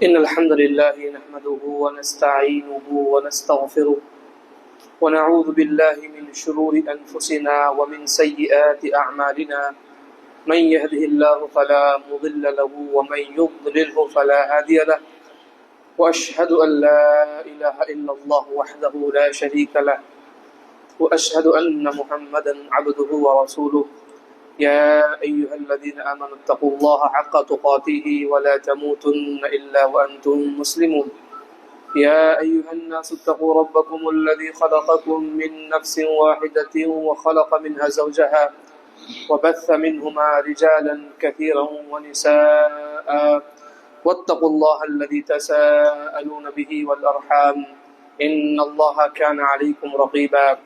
إن الحمد لله نحمده ونستعينه ونستغفره ونعوذ بالله من شرور أنفسنا ومن سيئات أعمالنا من يهده الله فلا مضل له ومن يضلله فلا هادي له وأشهد أن لا إله إلا الله وحده لا شريك له وأشهد أن محمدا عبده ورسوله يا أيها الذين آمنوا اتقوا الله حق تقاته ولا تموتن إلا وأنتم مسلمون يا أيها الناس اتقوا ربكم الذي خلقكم من نفس واحدة وخلق منها زوجها وبث منهما رجالا كثيرا ونساء واتقوا الله الذي تساءلون به والأرحام إن الله كان عليكم رقيبا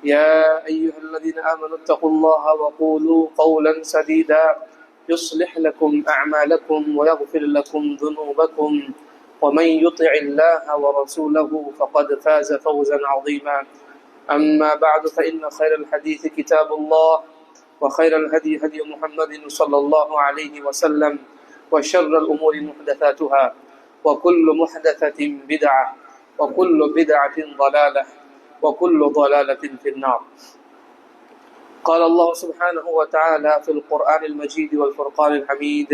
يا أيها الذين آمنوا اتقوا الله وقولوا قولا سديدا يصلح لكم أعمالكم ويغفر لكم ذنوبكم ومن يطع الله ورسوله فقد فاز فوزا عظيما أما بعد فإن خير الحديث كتاب الله وخير الهدي هدي محمد صلى الله عليه وسلم وشر الأمور محدثاتها وكل محدثة بدعة وكل بدعة ضلالة وكل ضلالة في النار قال الله سبحانه وتعالى في القرآن المجيد والفرقان الحميد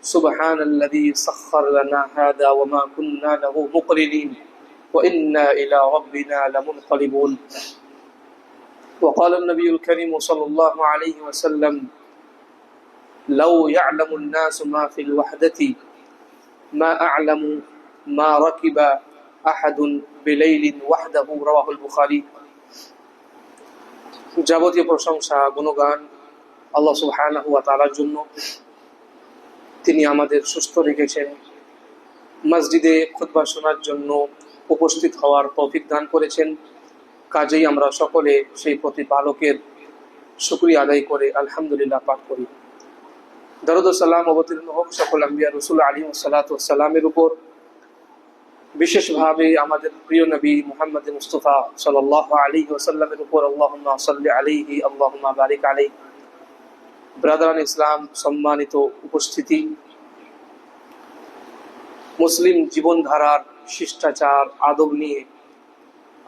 سبحان الذي سخر لنا هذا وما كنا له مقرنين وإنا إلى ربنا لمنقلبون وقال النبي الكريم صلى الله عليه وسلم لو يعلم الناس ما في الوحدة ما أعلم ما ركب أحد بليل وحده رواه البخاري যাবতীয় প্রশংসা গুণগান আল্লাহ সুবহানাহু ওয়া তাআলার জন্য। তিনি আমাদের সুস্থ রেখেছেন, মসজিদে খুতবা শোনার জন্য উপস্থিত হওয়ার তৌফিক দান করেছেন। কাজেই আমরা সকলে সেই প্রতিপালকের শুকরিয়া আদায় করে আলহামদুলিল্লাহ পাঠ করি। দরুদ ও সালাম অবতীর্ণ হোক সকল আম্বিয়া রাসূল আলাইহিস সালাতু ওয়াস সালামের উপর, বিশেষভাবে আমাদের প্রিয় নবী মুহাম্মদ মুস্তাফা সাল্লাল্লাহু আলাইহি ওয়াসাল্লামের উপর। আল্লাহুম্মা সাল্লি আলাইহি আল্লাহুম্মা বারিক আলাইহি। ব্রাদারান ইসলাম, সম্মানিত উপস্থিতি, মুসলিম জীবনধারার শিষ্টাচার আদব নিয়ে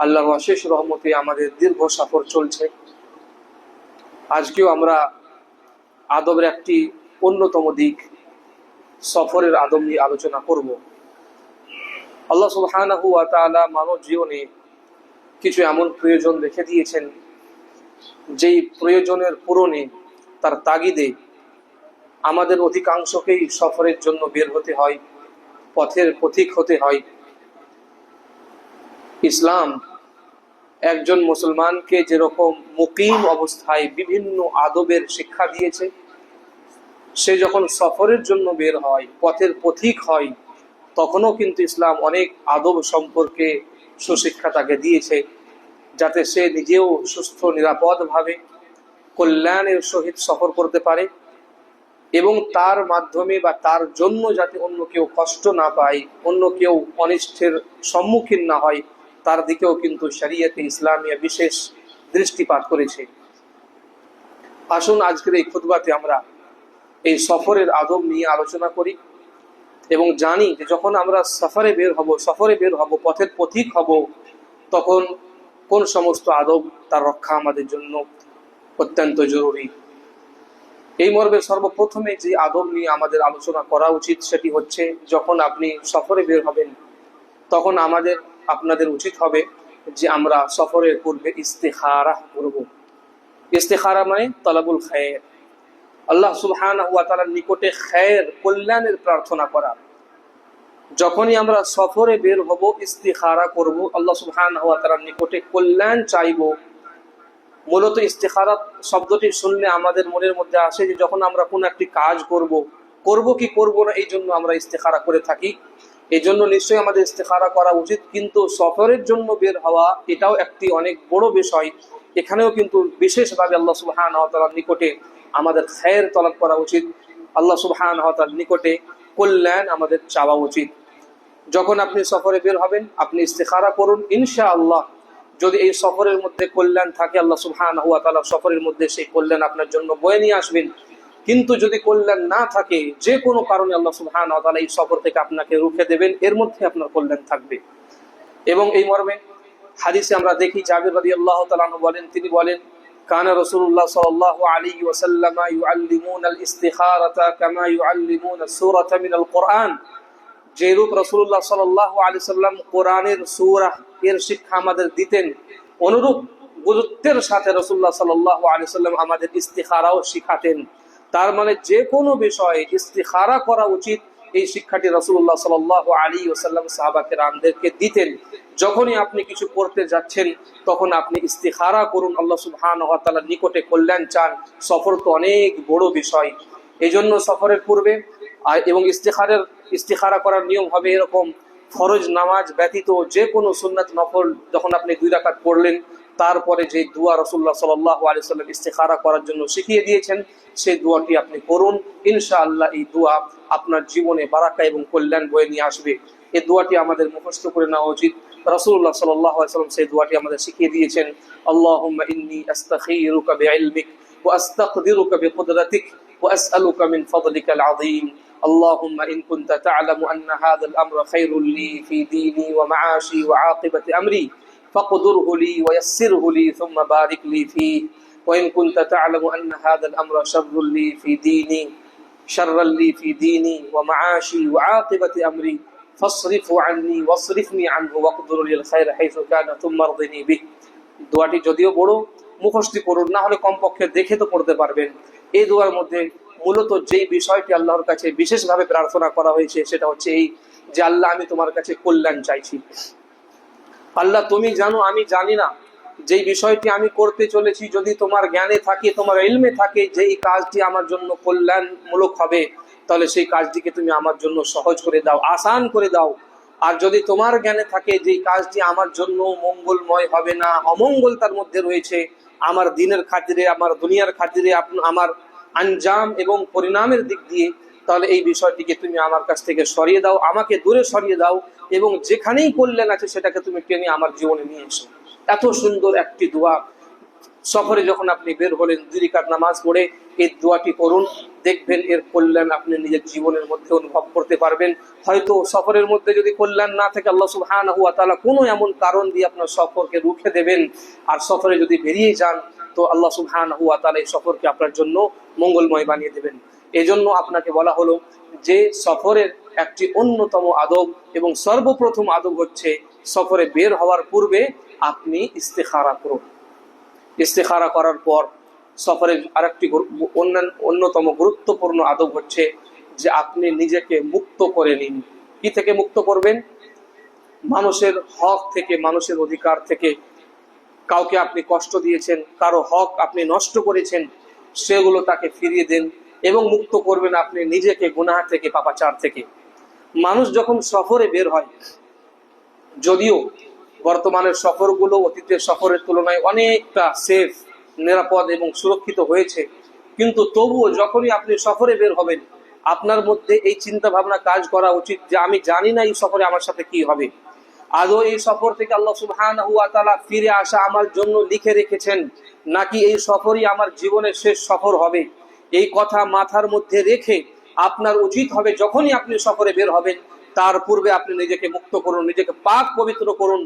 আল্লাহর অশেষ রহমতে আমাদের দীর্ঘ সফর চলছে। আজকেও আমরা আদবের একটি অন্যতম দিক সফরের আদব নিয়ে আলোচনা করব। আল্লাহ সুবহানাহু ওয়া তাআলা মানব জীবনে কিছু এমন প্রয়োজন রেখে দিয়েছেন, যেই প্রয়োজনের পূরণে তার তাগিদে আমাদের অধিকাংশকেই সফরের জন্য বের হতে হয়, পথের পথিক হতে হয়। ইসলাম একজন মুসলমানকে যেরকম মুকিম অবস্থায় বিভিন্ন আদবের শিক্ষা দিয়েছে, সে যখন সফরের জন্য বের হয়, পথের পথিক হয়, তখনও কিন্তু ইসলাম অনেক আদব সম্পর্কে সুশিক্ষা তাকে দিয়েছে, যাতে সে নিজেও সুস্থ নিরাপদভাবে কল্যাণের সহিত সফর করতে পারে এবং তার মাধ্যমে বা তার জন্য যাতে অন্য কেউ কষ্ট না পায়, অন্য কেউ অনিষ্টের সম্মুখীন না হয়, তার দিকেও কিন্তু শরীয়তে ইসলামিয়া বিশেষ দৃষ্টিপাত করেছে। আসুন আজকের এই খুতবাতে আমরা এই সফরের আদব নিয়ে আলোচনা করি এবং জানি যে যখন আমরা সফরে বের হব, পথের পথিক হব, তখন কোন সমস্ত আদব তার রক্ষা আমাদের জন্য অত্যন্ত জরুরি। এই মর্মে সর্বপ্রথমে যে আদব নিয়ে আমাদের আলোচনা করা উচিত সেটি হচ্ছে, যখন আপনি সফরে বের হবেন তখন আপনাদের উচিত হবে যে আমরা সফরের পূর্বে ইস্তিখারা করব। ইস্তিখারা মানে তলবুল খায়ের, আল্লাহ সুবহানাহু ওয়া তাআলার নিকটে খায়ের কল্যাণের প্রার্থনা করা। যখনই আমরা সফরে বের হব ইস্তিখারা করব, আল্লাহ সুবহানাহু ওয়া তাআলার নিকটে কল্যাণ চাইব। মূলত ইস্তিখারা শব্দটি শুনলে আমাদের মনের মধ্যে আসে যে যখন আমরা কোনো একটি কাজ করব কি করব না, এই জন্য আমরা ইস্তিখারা করে থাকি। এই জন্য নিশ্চয়ই আমাদের ইস্তিখারা করা উচিত, কিন্তু সফরের জন্য বের হওয়া এটাও একটি অনেক বড় বিষয়। এখানেও কিন্তু বিশেষভাবে আল্লাহ সুবহানাহু ওয়া তাআলার নিকটে আমাদের খায়ের তলব করা উচিত, আল্লাহ সুবহানাহু ওয়া তাআলার নিকটে কল্যাণ আমাদের চাওয়া উচিত। যখন আপনি সফরে বের হবেন আপনি ইস্তিখারা করুন, ইনশাআল্লাহ যদি এই সফরের মধ্যে কল্যাণ থাকে, আল্লাহ সুবহানাহু ওয়া তাআলা সফরের মধ্যে সেই কল্যাণ আপনার জন্য বয়ে নিয়ে আসবেন। কিন্তু যদি কল্যাণ না থাকে, যে কোনো কারণে আল্লাহ সুবহানাহু ওয়া তাআলা এই সফর থেকে আপনাকে রুখে দেবেন, এর মধ্যে আপনার কল্যাণ থাকবে। এবং এই মর্মে হাদিসে আমরা দেখি, জাবির রাদিয়াল্লাহু তাআলা আনহু বলেন, তিনি বলেন, কানা রাসূলুল্লাহ সাল্লাল্লাহু আলাইহি ওয়াসাল্লাম ইউআল্লিমুনাল ইস্তিখারাতা কামা ইউআল্লিমুনাস সূরাতা মিনাল কুরআন। যেরূপ রাসূলুল্লাহ সাল্লাল্লাহু আলাইহি সাল্লাম কোরআনের সূরা এর শিক্ষা আমাদের দিতেন, অনুরূপ গুরুত্বের সাথে রাসূলুল্লাহ সাল্লাল্লাহু আলাইহি সাল্লাম আমাদের ইস্তিখারাও শিখাতেন। তার মানে যে কোনো বিষয়ে ইস্তিখারা করা উচিত, এই শিক্ষাটি রাসূলুল্লাহ সাল্লাল্লাহু আলাইহি ওয়াসাল্লাম সাহাবা-কেরামদেরকে দিতেন। যখনই আপনি কিছু করতে যাচ্ছেন, তখন আপনি ইস্তিখারা করুন, আল্লাহ সুবহানাহু ওয়া তাআলার নিকটে কল্যাণ চান। সফর তো অনেক বড় বিষয়, এই জন্য সফরের পূর্বে এবং ইস্তিখারা করার নিয়ম হবে এরকম: ফরজ নামাজ ব্যতীত যে কোনো সুন্নাত নফল যখন আপনি 2 রাকাত পড়লেন, তারপরে যে দোয়া রাসূলুল্লাহ সাল্লাল্লাহু আলাইহি ওয়াসাল্লাম ইস্তিখারা করার জন্য শিখিয়ে দিয়েছেন, সেই দোয়াটি আপনি করুন। ইনশাআল্লাহ এই দোয়া আপনার জীবনে বারাকা এবং কল্যাণ বয়ে নিয়ে আসবে। এই দোয়াটি আমাদের মুখস্থ করে নেওয়া উচিত। রাসূলুল্লাহ সাল্লাল্লাহু আলাইহি ওয়াসাল্লাম সেই দোয়াটি আমাদের শিখিয়ে দিয়েছেন: আল্লাহুম্মা ইন্নী আস্তাখিরুকা বিইলমিক ওয়া আস্তাকদিরুকা বিকুদরাতিক ওয়া আসআলুকা মিন ফাদলিকাল আযীম। اللهم إن كنت تعلم أن هذا الأمر خير لي في ديني ومعاشي وعاقبة أمري فاقدره لي ويسره لي ثم بارك لي فيه، وإن كنت تعلم أن هذا الأمر شرا لي في ديني ومعاشي وعاقبة أمري فاصرفه عني واصرفني عنه واقدر لي الخير حيث كان ثم ارضني به। দোয়াটি যদিও বড়, মুখস্থ করুন, না হলে কমপক্ষে দেখে তো পড়তে পারবেন। এই দোয়ার মধ্যে মূলত যেই বিষয়টি আল্লাহর কাছে বিশেষভাবে প্রার্থনা করা হয়েছে, সেটা হচ্ছে এই যে, আল্লাহ আমি তোমার কাছে কল্যাণ চাইছি। আল্লাহ তুমি জানো, আমি জানি না। যেই বিষয়টি আমি করতে চলেছি, যদি তোমার জ্ঞানে থাকে, তোমার ইলমে থাকে যে এই কাজটি আমার জন্য কল্যাণমূলক হবে, তাহলে সেই কাজটিকে তুমি আমার জন্য সহজ করে দাও, আসান করে দাও। আর যদি তোমার জ্ঞানে থাকে যে কাজটি আমার জন্য মঙ্গলময় হবে না, অমঙ্গল তার মধ্যে রয়েছে, আমার দিনের খাতিরে, আমার দুনিয়ার খাতিরে, আমার আঞ্জাম এবং পরিণামের দিক দিয়ে, তাহলে এই বিষয়টিকে তুমি আমার কাছ থেকে সরিয়ে দাও, আমাকে দূরে সরিয়ে দাও, এবং যেখানেই কল্যাণ আছে সেটাকে তুমি টেনে আমার জীবনে নিয়ে এসো। এত সুন্দর একটি দোয়া। সফরে যখন আপনি বের হলেন, 2 রাকাত নামাজ পড়ে এই দোয়াটি করুন, দেখবেন এর কল্যাণ আপনি নিজের জীবনের মধ্যে অনুভব করতে পারবেন। হয়তো সফরের মধ্যে যদি কল্যাণ না থাকে, আল্লাহ সুবহানাহু ওয়া তাআলা কোনো এমন কারণ দিয়ে আপনার সফরকে রুখে দেবেন। আর সফরে যদি বেরিয়ে যান, তো আল্লাহ সুবহানাহু ওয়া তাআলা এই সফরকে আপনার জন্য মঙ্গলময় বানিয়ে দেবেন। এজন্য আপনাকে বলা হলো যে সফরের একটি অন্যতম আদব এবং সর্বপ্রথম আদব হচ্ছে, সফরে বের হওয়ার পূর্বে আপনি ইস্তিখারা করুন। ইস্তিখারা করার পর সফরের আরেকটি অন্যতম গুরুত্বপূর্ণ আদব হচ্ছে যে আপনি নিজেকে মুক্ত করে নিন। কি থেকে মুক্ত করবেন? মানুষের হক থেকে, মানুষের অধিকার থেকে। কাউকে আপনি কষ্ট দিয়েছেন, কারো হক আপনি নষ্ট করেছেন, সেগুলো তাকে ফিরিয়ে দেন এবং মুক্ত করবেন আপনি নিজেকে গুনাহ থেকে, পাপাচার থেকে। মানুষ যখন সফরে বের হয়, যদিও বর্তমানের সফরগুলো অতীতের সফরের তুলনায় অনেকটা সেফ, নিরাপদ এবং সুরক্ষিত হয়েছে, কিন্তু তবুও যখনই আপনি সফরে বের হবেন, আপনার মধ্যে এই চিন্তা ভাবনা কাজ করা উচিত যে আমি জানি না এই সফরে আমার সাথে কি হবে। আদৌ এই সফর থেকে আল্লাহ সুবহানাহু ওয়া তাআলা ফিরে আসা আমার জন্য লিখে রেখেছেন, নাকি এই সফরই আমার জীবনের শেষ সফর হবে? এই কথা মাথার মধ্যে রেখে আপনার উচিত হবে, যখনই আপনি সফরে বের হবেন, তার পূর্বে আপনি নিজেকে মুক্ত করুন, নিজেকে পাক পবিত্র করুন।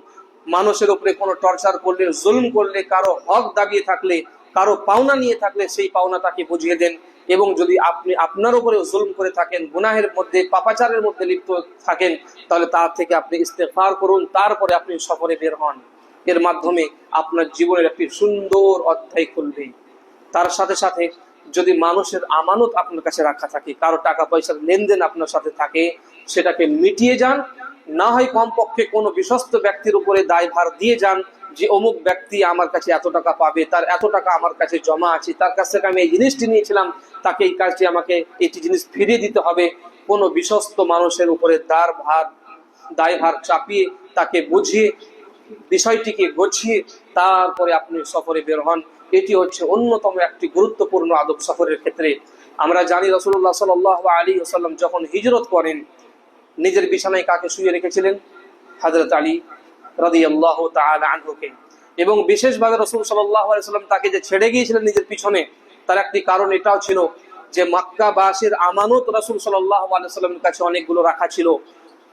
মানুষের উপরে কোনো টর্চার করলে, জুলুম করলে, কারো হক দাবিয়ে থাকলে, কারো পাওনা নিয়ে থাকলে, সেই পাওনা তাকে বুঝিয়ে দেন। এবং যদি আপনি আপনার উপরে জুলুম করে থাকেন, গুনাহের মধ্যে, পাপাচারের মধ্যে লিপ্ত থাকেন, তাহলে তার থেকে আপনি ইস্তেগফার করুন, তারপরে আপনি সফরে বের হন। এর মাধ্যমে আপনার জীবনের একটি সুন্দর অধ্যায় খুলবে। তার সাথে সাথে যদি মানুষের আমানত আপনার কাছে রাখা থাকে, কারো টাকা পয়সার লেনদেন আপনার সাথে থাকে, সেটাকে মিটিয়ে যান। না হয় কমপক্ষে কোনো বিশ্বস্ত ব্যক্তির উপরে দায়ভার দিয়ে যান যে অমুক ব্যক্তি আমার কাছে এত টাকা পাবে, তার এত টাকা আমার কাছে জমা আছে, তার কাছ থেকে আমি এই জিনিসটি নিয়েছিলাম, তাকে এই কাজটি, আমাকে এইটি জিনিস ফিরিয়ে দিতে হবে। কোনো বিশ্বস্ত মানুষের উপরে দায়ভার চাপিয়ে, তাকে বুঝিয়ে, বিষয়টিকে গোছিয়ে তারপরে আপনি সফরে বের হন। এটি হচ্ছে অন্যতম একটি গুরুত্বপূর্ণ আদব সফরের ক্ষেত্রে। আমরা জানি রাসূলুল্লাহ সাল্লাল্লাহু আলাইহি ওয়াসাল্লাম যখন হিজরত করেন, নিজের বিছানায় কাকে শুয়ে রেখেছিলেন? হযরত আলী রাদিয়াল্লাহু তাআলা আনহুকে। এবং বিশেষভাবে রাসূল সাল্লাল্লাহু আলাইহি ওয়াসাল্লাম তাকে যে ছেড়ে গিয়েছিলেন নিজের পিছনে, তার একটি কারণ এটাও ছিল যে মক্কাবাসীর আমানত রাসূল সাল্লাল্লাহু আলাইহি সাল্লামের কাছে অনেকগুলো রাখা ছিল।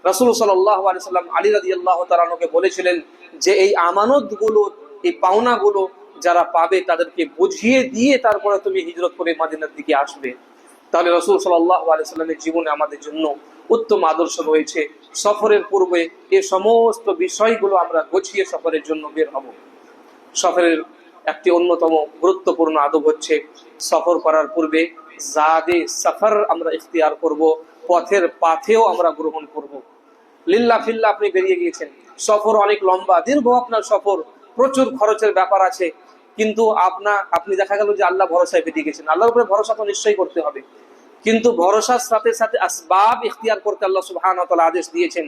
রাসূল সাল্লাল্লাহু আলাইহি সাল্লাম আলী রাদিয়াল্লাহু তাআলা আনহুকে বলেছিলেন যে এই আমানতগুলো, এই পাওনাগুলো যারা পাবে তাদেরকে বুঝিয়ে দিয়ে তারপরে তুমি হিজরত করে মদিনার দিকে আসবে। তাহলে রাসূল সাল্লাল্লাহু আলাইহি সাল্লামের জীবনে আমাদের জন্য উত্তম আদর্শ রয়েছে। সফরের পূর্বে এই সমস্ত বিষয়গুলো আমরা গুছিয়ে সফরের জন্য বের হব। সফরের একটি অন্যতম গুরুত্বপূর্ণ আদব হচ্ছে সফর করার পূর্বে জাদে সফর আমরা ইখতিয়ার করব, পথের পাথেও আমরা গ্রহণ করব। লিল্লাহ ফিল্লাহ আপনি বেরিয়ে গিয়েছেন, সফর অনেক লম্বা দীর্ঘ, আপনার সফর প্রচুর খরচের ব্যাপার আছে, কিন্তু আপনি দেখা গেল যে আল্লাহ ভরসায় বেরিয়ে গেছেন। আল্লাহর উপরে ভরসা তো নিশ্চয়ই করতে হবে, কিন্তু ভরসার সাথে সাথে আসবাব ইখতিয়ার করতে আল্লাহ সুবহানাহু ওয়া তাআলা আদেশ দিয়েছেন।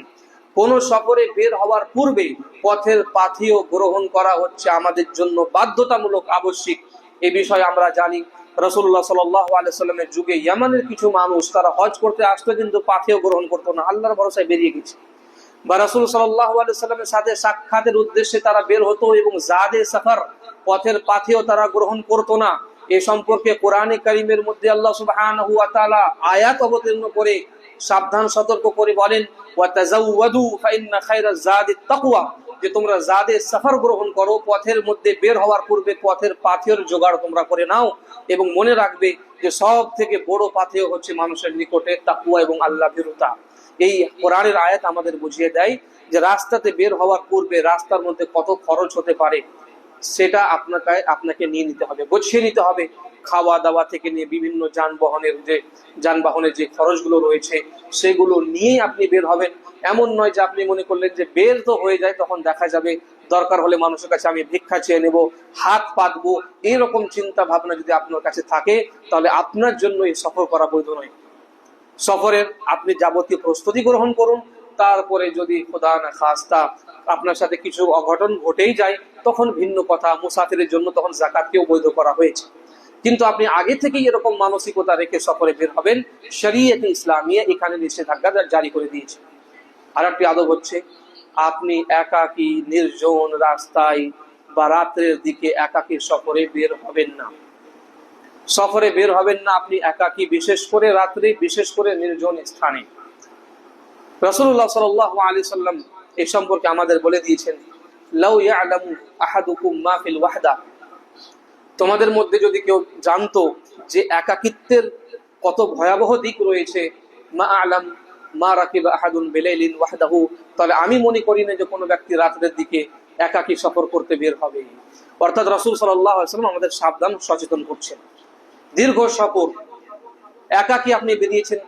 কোন সফরে বের হওয়ার পূর্বে পথের পাথেয় গ্রহণ করা হচ্ছে আমাদের জন্য বাধ্যতামূলক, আবশ্যিক। এই বিষয়ে আমরা জানি রাসূলুল্লাহ সাল্লাল্লাহু আলাইহি ওয়াসাল্লামের যুগে ইয়ামানের কিছু মানুষ তারা হজ করতে আসতো কিন্তু পাথেয় গ্রহণ করতো না, আল্লাহর ভরসায় বেরিয়ে গেছে। বা রাসূল সাল্লাল্লাহু আলাইহি ওয়াসাল্লামের সাথে সাক্ষাতের উদ্দেশ্যে তারা বের হতো এবং জাদে সফর পথের পাথেয় তারা গ্রহণ করতো না। এ সম্পর্কে কোরআনে কারীমের মধ্যে আল্লাহ সুবহানাহু ওয়া তাআলা আয়াত অবতীর্ণ করে সাবধান সতর্ক করে বলেন, ওয়া তাযাওয়াদু ফাইন্না খায়রাজ যাদিত তাকওয়া, যে তোমরা জাদে সফর গ্রহণ করো, পথের মধ্যে বের হওয়ার পূর্বে পথের পাথেয়ের জোগাড় তোমরা করে নাও, এবং মনে রাখবে যে সব থেকে বড় পাথেয় হচ্ছে মানুষের নিকটে তাকওয়া এবং আল্লাহ ভীরুতা। এই কোরআনের আয়াত আমাদের বুঝিয়ে দেয় যে রাস্তাতে বের হওয়ার পূর্বে রাস্তার মধ্যে কত খরচ হতে পারে সেটা আপনাকে নিয়ে নিতে হবে, গুছিয়ে নিতে হবে। খাওয়া দাওয়া থেকে নিয়ে বিভিন্ন যানবাহনের যে খরচগুলো রয়েছে সেগুলো নিয়েই আপনি বের হবেন। এমন নয় যে আপনি মনে করলেন যে বের তো হয়ে যায়, তখন দেখা যাবে দরকার হলে মানুষের কাছে আমি ভিক্ষা চেয়ে নেব, হাত পাতবো, এরকম চিন্তা ভাবনা যদি আপনার কাছে থাকে তাহলে আপনার জন্য এই সফর করা বৈধ নয়। সফরের আপনি যাবতীয় প্রস্তুতি গ্রহণ করুন, তারপরে যদি খোদা না খাস্তা আপনার সাথে কিছু অঘটন ঘটেই যায় তখন ভিন্ন কথা, মুসাফিরের জন্য তখন যাকাতকেও বৈধ করা হয়েছে। কিন্তু আপনি আগে থেকেই এরকম মানসিকতা রেখে সফরে বের হবেন, শরীয়তে ইসলামিয়া এখানে নিষেধাজ্ঞা জারি করে দিয়েছে। আর একটি আদব হচ্ছে আপনি একাকী নির্জন রাস্তায় বা রাত্রের দিকে একাকী সফরে বের হবেন না। সফরে বের হবেন না আপনি একাকী, বিশেষ করে রাত্রে, বিশেষ করে নির্জন স্থানে। রাসূলুল্লাহ সাল্লাল্লাহু আলাইহি সাল্লাম এই সম্পর্কে আমাদের বলে দিয়েছেন, লাউ ইয়ালামু আহাদুকুম মা ফিল ওয়াহদা, তোমাদের মধ্যে যদি কেউ জানতো যে একাকিত্বের কত ভয়াবহ দিক রয়েছে, মা আলাম মা রাকিবা আহাদুন বিলাইলিন ওয়াহদাহু, তাহলে আমি মনে করি না যে কোনো ব্যক্তি রাতের দিকে একাকী সফর করতে বের হবে। অর্থাৎ রাসূল সাল্লাল্লাহু আলাইহি সাল্লাম আমাদের সাবধান সচেতন করছেন। দীর্ঘ সফর একাকী আপনি বেরিয়েছেন,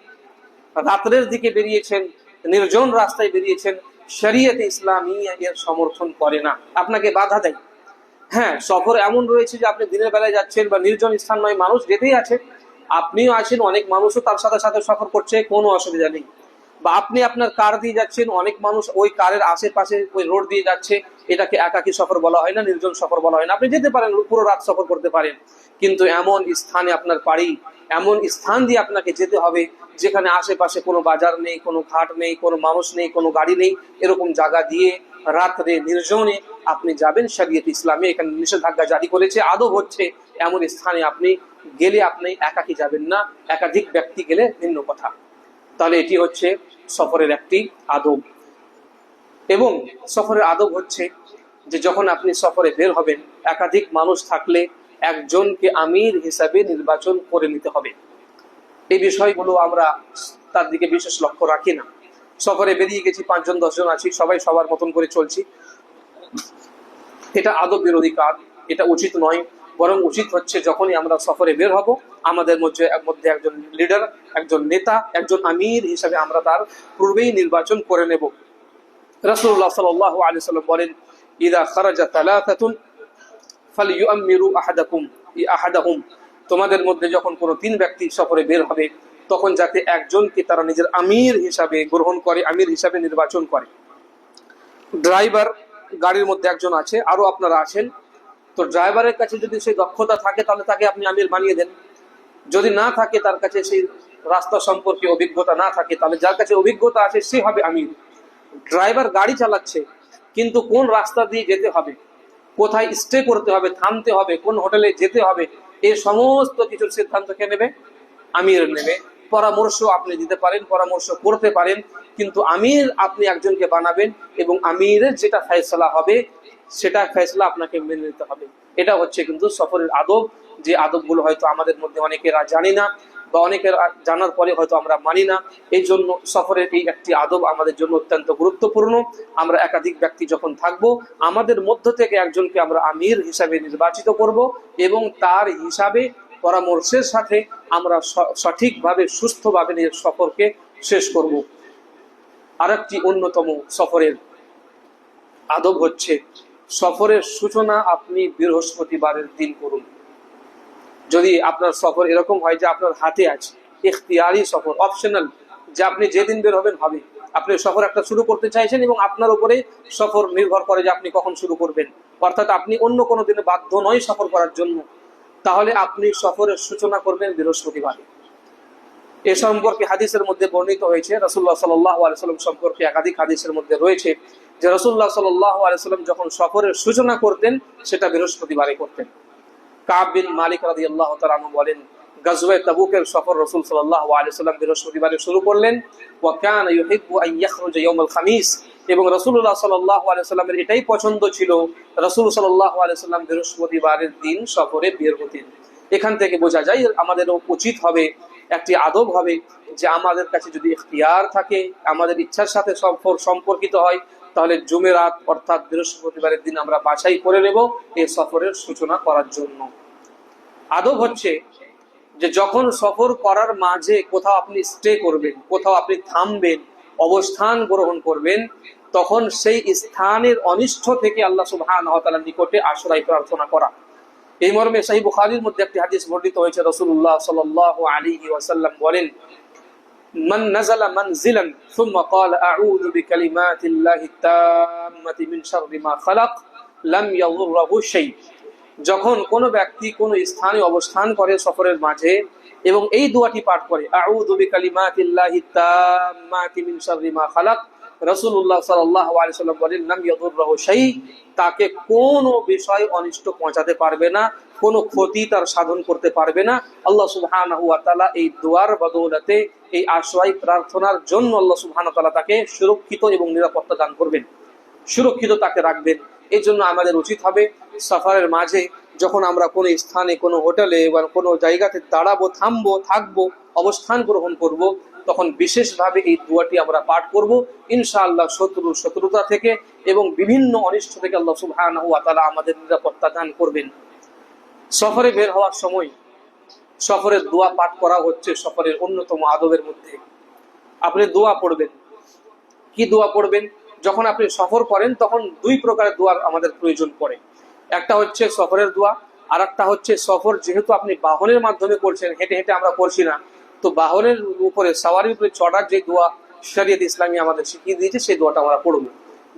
রাতের দিকে বেরিয়েছেন, নির্জন রাস্তায় বেরিয়েছেন, শরীয়তে ইসলামিয়া এর সমর্থন করে না, আপনাকে বাধা দেয়। হ্যাঁ, সফর এমন রয়েছে যে আপনি দিনের বেলায় যাচ্ছেন বা নির্জন স্থান নয়, মানুষ যেতেই আছে, আপনিও আছেন, অনেক মানুষও তার সাথে সাথে সফর করছে, কোনো অসুবিধা নেই। বা আপনি আপনার কার দিয়ে যাচ্ছেন, অনেক মানুষ ওই কারের আশেপাশে ওই রোড দিয়ে যাচ্ছে, এটাকে একাকী সফর বলা হয় না, নির্জন সফর বলা হয় না। আপনি যেতে পারেন, পুরো রাত সফর করতে পারেন, কিন্তু এমন স্থানে আপনার বাড়ি, এমন স্থান দিয়ে আপনাকে যেতে হবে যেখানে আশেপাশে কোনো বাজার নেই, কোনো ঘাট নেই, কোনো মানুষ নেই, কোনো গাড়ি নেই, এরকম জায়গা দিয়ে রাত্রে নির্জনে আপনি যাবেন। শরীয়ত ইসলামে এখানে নিষেধাজ্ঞা জারি করেছে। আদব হচ্ছে এমন স্থানে আপনি গেলে আপনি একাকী যাবেন না, একাধিক ব্যক্তি গেলে ভিন্ন কথা। তাহলে এটি হচ্ছে সফরের একটি আদব। এবং সফরের আদব হচ্ছে যে যখন আপনি সফরে বের হবেন, একাধিক মানুষ থাকলে একজনকে আমির হিসাবে নির্বাচন করে নিতে হবে। এই বিষয়গুলো আমরা তার দিকে বিশেষ লক্ষ্য রাখি না। সফরে বেরিয়ে গেছি, 5 জন 10 জন আছি, সবাই সবার মতন করে চলছি, এটা আদব বিরোধী কাজ, এটা উচিত নয়। বরং উচিত হচ্ছে যখনই আমরা সফরে বের হব আমাদের মধ্যে একজন লিডার, একজন নেতা, একজন আমির হিসাবে আমরা তার পূর্বেই নির্বাচন করে নেব। রাসূলুল্লাহ সাল্লাল্লাহু আলাইহি ওয়াসাল্লাম বলেন, ইযা খারাজা তালাতাতুন ফালইউআমিরু আহাদাহুম, তোমাদের মধ্যে যখন কোনো 3 ব্যক্তি সফরে বের হবে তখন যাতে একজনকে তারা নিজের আমির হিসাবে গ্রহণ করে, আমির হিসাবে নির্বাচন করে। ড্রাইভার, গাড়ির মধ্যে একজন আছে, আরো আপনারা আছেন, তো ড্রাইভারের কাছে যদি সেই দক্ষতা থাকে তাহলে তাকে আপনি আমির বানিয়ে দেন। যদি না থাকে, তার কাছে সেই রাস্তা সম্পর্কে অভিজ্ঞতা না থাকে, তাহলে যার কাছে অভিজ্ঞতা আছে সে হবে আমির। ড্রাইভার গাড়ি চালাচ্ছে, কিন্তু কোন রাস্তা দিয়ে যেতে হবে, কোথায় স্টে করতে হবে, থামতে হবে, কোন হোটেলে যেতে হবে, এই সমস্ত কিছুর সিদ্ধান্ত কে নেবে? আমির নেমে পরামর্শ আপনি দিতে পারেন, পরামর্শ করতে পারেন, কিন্তু আমির আপনি একজনকে বানাবেন এবং আমিরের যেটা ফয়সালা হবে সেটা ফয়সালা আপনাকে মেনে নিতে হবে। এটা হচ্ছে কিন্তু সফরের আদব, যে আদবগুলো হয়তো আমাদের মধ্যে অনেকেরা জানি না বা অনেকের জানার পরে হয়তো আমরা মানি না। এই জন্য সফরের এই একটি আদব আমাদের জন্য অত্যন্ত গুরুত্বপূর্ণ। আমরা একাধিক ব্যক্তি যখন থাকব, আমাদের মধ্য থেকে একজনকে আমরা আমির হিসাবে নির্বাচিত করব এবং তার হিসাবে পরামর্শের সাথে আমরা সঠিকভাবে সুস্থভাবে নিজের সফরকে শেষ করব। আরেকটি অন্যতম সফরের আদব হচ্ছে সফরের সূচনা আপনি বৃহস্পতিবারের দিন করুন। যদি আপনার সফর এরকম হয় যে আপনার হাতে আছে, ইখতিয়ারি সফর, অপশনাল, যে আপনি যেদিন বের হবেন হবে, আপনি সফর একটা শুরু করতে চাইছেন এবং আপনার উপরে সফর নির্ভর করে যে আপনি কখন শুরু করবেন, অর্থাৎ আপনি অন্য কোনো দিনে বাধ্য নয় সফর করার জন্য, তাহলে আপনি সফরের সূচনা করবেন বৃহস্পতিবারে। এ সম্পর্কে হাদিসের মধ্যে বর্ণিত হয়েছে, রাসূলুল্লাহ সাল্লাল্লাহু আলাইহি ওয়াসাল্লাম সম্পর্কে একাধিক হাদিসের মধ্যে রয়েছে যে রাসূলুল্লাহ সাল্লাল্লাহু আলাইহি ওয়াসাল্লাম যখন সফরের সূচনা করতেন সেটা বৃহস্পতিবারে করতেন। কাব বিন মালিক রাদিয়াল্লাহু তাআলা আনহু বলেন, গাজওয়ায়ে তাবুকের সফর রাসূল সাল্লাল্লাহু আলাইহি ওয়াসাল্লাম বৃহস্পতিবারে শুরু করলেন। ওয়া কানা ইউহিব্বু আন ইয়াখরুজা ইয়াউমাল খামিস, এবং রাসূলুল্লাহ সাল্লাল্লাহু আলাইহি ওয়াসাল্লামের এটাই পছন্দ ছিল, রাসূল সাল্লাল্লাহু আলাইহি ওয়াসাল্লাম বৃহস্পতিবারের দিন সফরে বের হতেন। এখান থেকে বোঝা যায় আমাদেরও উচিত হবে, একটি আদব হবে যে আমাদের কাছে যদি ইখতিয়ার থাকে, আমাদের ইচ্ছার সাথে সফর সম্পর্কিত হয়, তাহলে জুমেরাত অর্থাৎ বৃহস্পতিবারের দিন আমরা বাছাই করে নেব এই সফরের সূচনা করার জন্য। আদব হচ্ছে যে যখন সফর করার মাঝে কোথাও আপনি স্টে করবেন, কোথাও আপনি থামবেন, অবস্থান গ্রহণ করবেন, তখন সেই স্থানের অনিষ্ট থেকে আল্লাহ সুবহানাহু ওয়া তাআলার নিকটে আশ্রয় প্রার্থনা করা। এই মর্মে সহিহ বুখারীর মধ্যে একটি হাদিস বর্ণিত হয়েছে, রাসূলুল্লাহ সাল্লাল্লাহু আলাইহি ওয়াসাল্লাম বলেন, মান নাযালা মানজিলান সুম্মা ক্বালা আউযু বিকালিমাতিল্লাহি তাম্মাতি মিন শাররি মা খালাক লাম ইয়াযুররহু শাই। যখন কোনো ব্যক্তি কোনো স্থানে অবস্থান করে সফরের মাঝে এবং এই দোয়াটি পাঠ করে, আউযু বিকালিমাতিল্লাহি তাম্মাতি মিন শাররি মা খালাক, রাসূলুল্লাহ সাল্লাল্লাহু আলাইহি ওয়াসাল্লাম বলেন, লাম ইয়াযুররহু শাই, তাকে কোনো বিষয় অনিষ্ট পৌঁছাতে পারবে না, কোনো ক্ষতি তার সাধন করতে পারবে না। আল্লাহ সুবহানাহু ওয়া তাআলা এই দোয়ার বদৌলতে, এই আশ্রয় প্রার্থনার জন্য আল্লাহ সুবহানাহু ওয়া তাআলা তাকে সুরক্ষিত এবং নিরাপত্তা দান করবেন, সুরক্ষিত তাকে রাখবেন। এই জন্য আমাদের উচিত হবে সফরের মাঝে যখন আমরা কোনো স্থানে, কোনো হোটেলে বা কোনো জায়গাতে দাঁড়াবো, থামবো, থাকবো, অবস্থান গ্রহণ করব, তখন বিশেষভাবে এই দোয়াটি আমরা পাঠ করব। ইনশাআল্লাহ শত্রুতা থেকে এবং বিভিন্ন অনিষ্ট থেকে আল্লাহ সুবহানাহু ওয়া তাআলা আমাদের নিরাপত্তা দান করবেন। সফরে বের হওয়ার সময় সফরের দোয়া পাঠ করা হচ্ছে সফরের অন্যতম আদবের মধ্যে। আপনি দোয়া পড়বেন। কি দোয়া পড়বেন? যখন আপনি সফর করেন তখন দুই প্রকারের দোয়ার আমাদের প্রয়োজন পড়ে। একটা হচ্ছে সফরের দোয়া, আর একটা হচ্ছে সফর যেহেতু আপনি বাহনের মাধ্যমে করছেন, হেঁটে হেঁটে আমরা করছি না, তো বাহনের উপরে, সাওয়ারির উপরে চড়ার যে দোয়া শরীয়ত ইসলামী আমাদের শিখিয়ে দিয়েছে, সেই দোয়াটা আমরা পড়বো।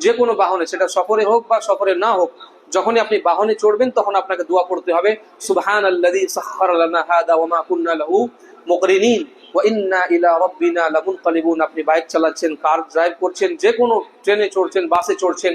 যে কোনো বাহনে, সেটা সফরে হোক বা সফরে না হোক, যখনই আপনি বাহনে চড়বেন তখন আপনাকে দোয়া পড়তে হবে, সুবহানাল্লাযী সাখখারা লানা হাযা ওয়া মা কুন্না লাহু মুকরিনিন ওয়া ইন্না ইলা রাব্বিনা লামুনকালিবুন। আপনি বাইক চালাচ্ছেন, কার ড্রাইভ করছেন, যে কোনো ট্রেনে চড়ছেন, বাসে চড়ছেন,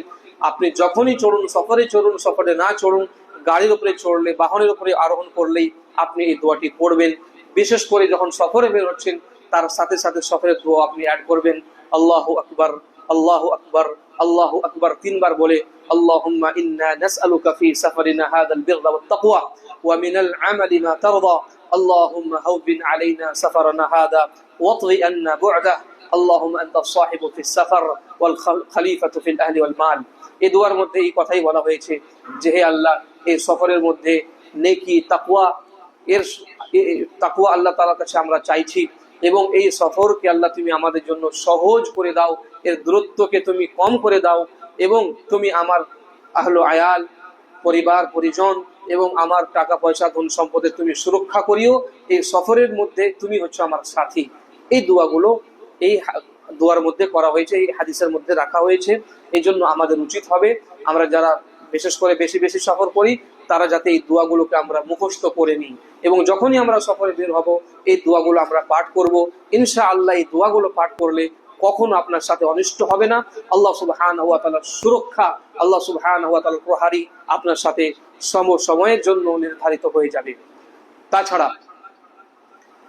আপনি যখনই চড়ুন, সফরে চড়ুন, সফরে না চড়ুন, গাড়ির উপরে চড়লে, বাহনের উপরে আরোহণ করলেই আপনি এই দোয়াটি পড়বেন। বিশেষ করে যখন সফরে বের হচ্ছেন তার সাথে সাথে সফরের দোয়া আপনি অ্যাড করবেন, আল্লাহু আকবার, আল্লাহু আকবার, আল্লাহু আকবার, তিনবার বলে, আল্লাহুম্মা ইন্না নাসআলুকা ফি সাফারিনা হাযাল বিররা ওয়াত তাকওয়া ওয়া মিনাল আমালি মা তারদা, আল্লাহুম্মা হাওবিন আলাইনা সাফারানা হাযা ওয়াতগি আন্না বু'দাহ, আল্লাহুম্মা আনতাস সাহিবু ফিস সাফার ওয়াল খলিফাতু ফিল আহলি ওয়াল মাল। এই দোয়ার মধ্যে এই কথাই বলা হয়েছে যে হে আল্লাহ, এই সফরের মধ্যে নেকি, তাকওয়া, এর তাকওয়া আল্লাহ তাআলার কাছে আমরা চাইছি, এবং এই সফরকে আল্লাহ তুমি আমাদের জন্য সহজ করে দাও, এর দূরত্বকে তুমি কম করে দাও, এবং তুমি আমার আহলো আয়াল, পরিবার পরিজন এবং আমার টাকা পয়সা, ধন সম্পদের তুমি সুরক্ষা করিও। এই সফরের মধ্যে তুমি হচ্ছে আমার সাথী। এই দোয়াগুলো এই দোয়ার মধ্যে করা হয়েছে, এই হাদিসের মধ্যে রাখা হয়েছে। এই জন্য আমাদের উচিত হবে আমরা যারা বিশেষ করে বেশি বেশি সফর করি তারা যাতে এই দোয়াগুলোকে আমরা মুখস্থ করে নিই, এবং যখনই আমরা সফরে বের হব এই দোয়াগুলো আমরা পাঠ করব। ইনশাআল্লাহ এই দোয়াগুলো পাঠ করলে কখনো আপনার সাথে অনিষ্ট হবে না। আল্লাহ সুবহানাহু ওয়া তাআলার সুরক্ষা, আল্লাহ সুবহানাহু ওয়া তাআলার প্রহারী আপনার সাথে সময়ের জন্য নির্ধারিত হয়ে যাবে। তাছাড়া